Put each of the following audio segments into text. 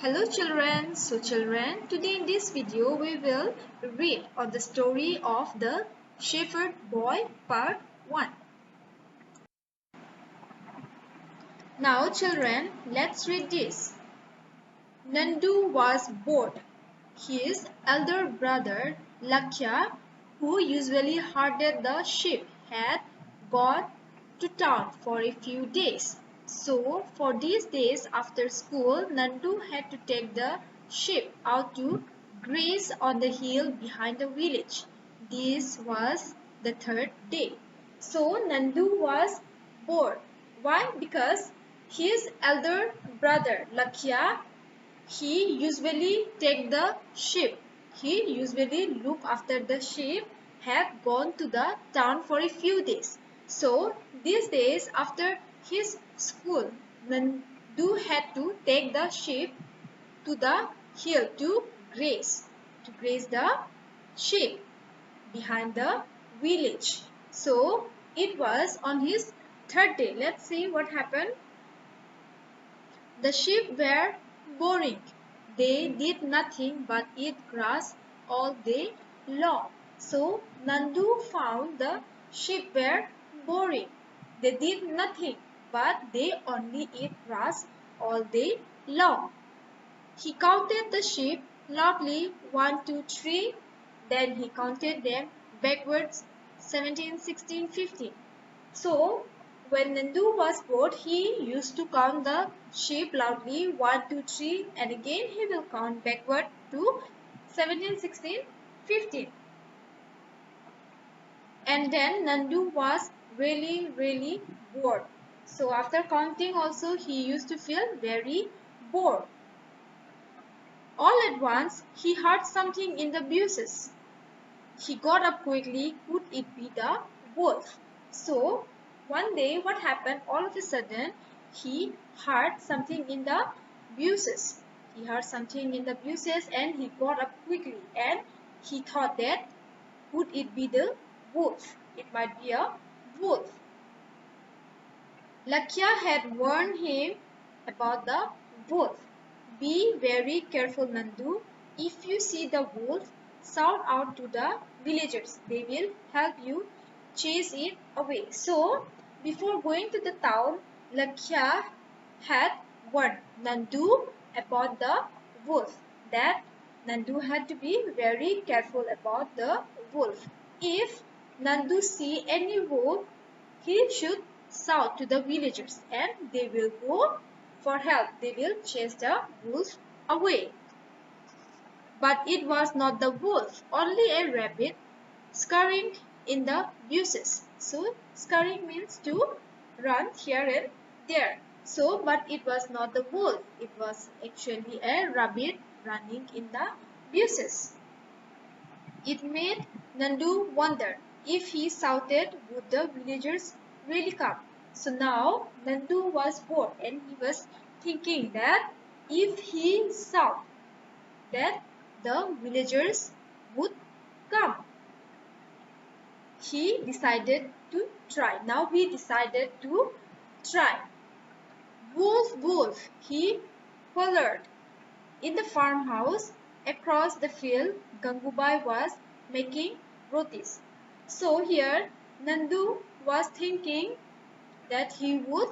Hello children. So children, today in this video we will read on the story of the Shepherd Boy part 1. Now children, let's read this. Nandu was bored. His elder brother Lakshya, who usually herded the sheep, had gone to town for a few days. So for these days after school, Nandu had to take the sheep out to graze on the hill behind the village. This was the third day. So Nandu was bored. Why? Because his elder brother Lakshya, he usually take the sheep. He usually look after the sheep, had gone to the town for a few days. So these days after his school, Nandu had to take the sheep to the hill to graze the sheep behind the village. So it was on his third day. Let's see what happened. The sheep were boring. They did nothing but eat grass all day long. So Nandu found the sheep were boring. They did nothing but they only eat grass all day long. He counted the sheep loudly, 1, 2, 3. Then he counted them backwards, 17, 16, 15. So, when Nandu was bored, he used to count the sheep loudly, 1, 2, 3, and again he will count backward to 17, 16, 15. And then Nandu was really bored. So, after counting also, he used to feel very bored. All at once, he heard something in the bushes. He got up quickly. Could it be the wolf? So, one day what happened? All of a sudden, he heard something in the bushes. He heard something in the bushes and he got up quickly and he thought that could it be the wolf? It might be a wolf. Lakshya had warned him about the wolf. Be very careful, Nandu. If you see the wolf, shout out to the villagers. They will help you chase it away. So, before going to the town, Lakshya had warned Nandu about the wolf. That Nandu had to be very careful about the wolf. If Nandu see any wolf, he should shout to the villagers and they will go for help. They will chase the wolf away. But it was not the wolf, only a rabbit scurrying in the bushes. So scurrying means to run here and there. So but it was not the wolf. It was actually a rabbit running in the bushes. It made Nandu wonder if he shouted, would the villagers really come? So now Nandu was bored and he was thinking that if he shouted, that the villagers would come. He decided to try. Now he decided to try. Wolf, wolf, he hollered. In the farmhouse across the field, Gangubai was making rotis. So here Nandu was thinking that he would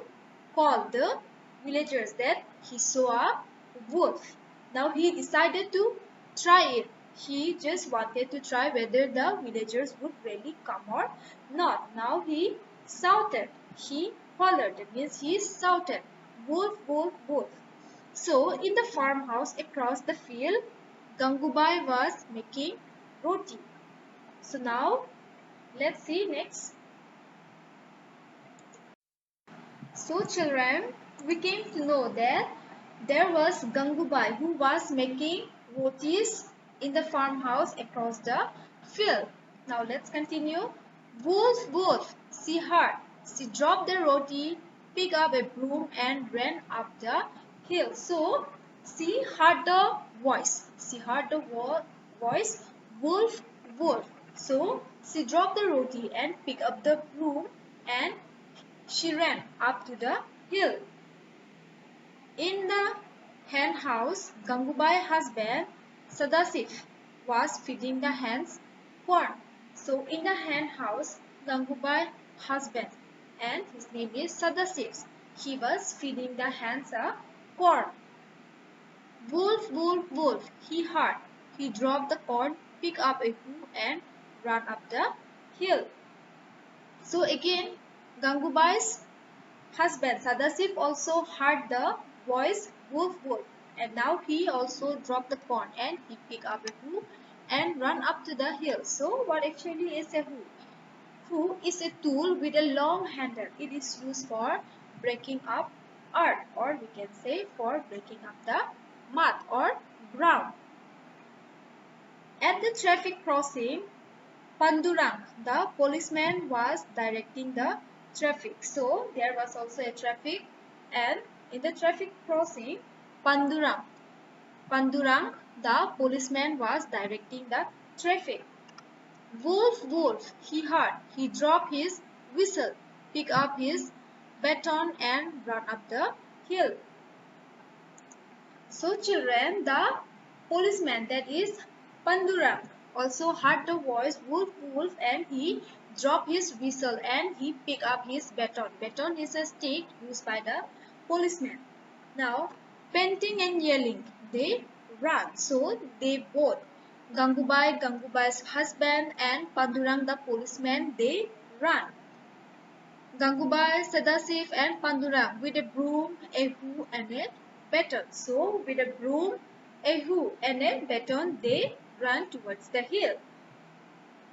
call the villagers that he saw a wolf. Now he decided to try it. He just wanted to try whether the villagers would really come or not. Now he shouted. He hollered. That means he shouted, wolf, wolf, wolf. So, in the farmhouse across the field, Gangubai was making roti. So now, let's see next. So children, we came to know that there was Gangubai who was making rotis in the farmhouse across the field. Now let's continue. Wolf, wolf, she heard. She dropped the roti, picked up a broom and ran up the hill. So she heard the voice. She heard the voice, wolf, wolf. So she dropped the roti and picked up the broom and she ran up to the hill. In the hen house, Gangubai husband Sadasif was feeding the hens corn. So in the hen house, Gangubai husband and his name is Sadasif. He was feeding the hens corn. Wolf, wolf, wolf, he heard. He dropped the corn, picked up a hoe and ran up the hill. So again, Gangubai's husband Sadasif also heard the voice wolf, wolf, and now he also dropped the corn and he picked up a hoe and ran up to the hill. So what actually is a hoe? Hoe is a tool with a long handle. It is used for breaking up earth, or we can say for breaking up the mud or ground. At the traffic crossing, Pandurang, the policeman, was directing the traffic. So there was also a traffic, and in the traffic crossing, Pandurang, the policeman, was directing the traffic. Wolf, wolf, he heard. He dropped his whistle, picked up his baton and ran up the hill. So children, the policeman, that is Pandurang, also heard the voice wolf, wolf, and he dropped his whistle and he picked up his baton. Baton is a stick used by the policeman. Now, panting and yelling, they ran. So they both, Gangubai's husband, and Pandurang the policeman, they ran. Gangubai, Sadasif and Pandurang with a broom, a hoe and a baton. So with a broom, a hoe and a baton, they ran towards the hill.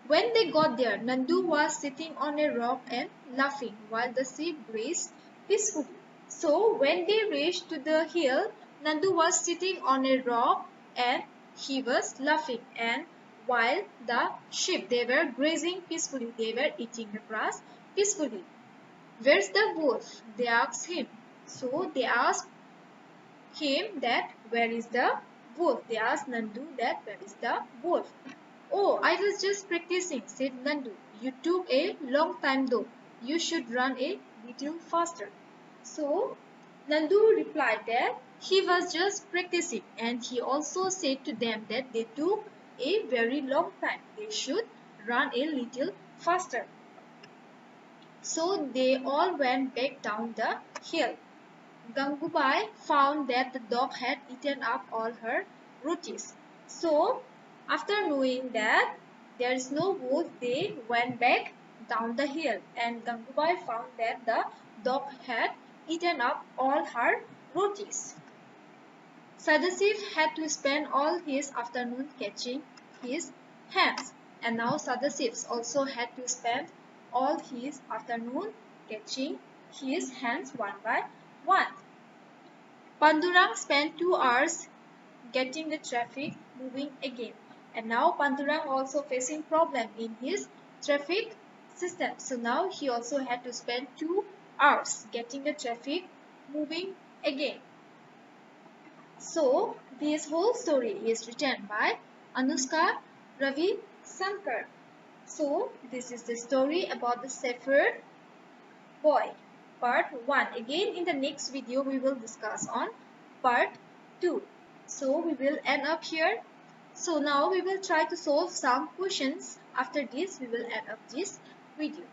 When they got there, Nandu was sitting on a rock and laughing while the sheep grazed peacefully. So when they reached to the hill, Nandu was sitting on a rock and he was laughing, and while the sheep, they were grazing peacefully, they were eating the grass peacefully. Where's the wolf? They asked him. So they asked him that where is the wolf? They asked Nandu that where is the wolf? Oh, I was just practicing, said Nandu. You took a long time though. You should run a little faster. So Nandu replied that he was just practicing, and he also said to them that they took a very long time. They should run a little faster. So they all went back down the hill. Gangubai found that the dog had eaten up all her rotis. So after knowing that there is no wolf, they went back down the hill, and Gangubai found that the dog had eaten up all her rotis. Sadasif had to spend all his afternoon catching his hens, and now Sadasif also had to spend all his afternoon catching his hens one by one. Pandurang spent 2 hours getting the traffic moving again, and now Pandurang also facing problem in his traffic system. So now he also had to spend 2 hours getting the traffic moving again. So this whole story is written by Anushka Ravi Shankar. So this is the story about the shepherd boy, part 1. Again in the next video we will discuss on part 2. So we will end up here. So now we will try to solve some questions. After this we will end up this video.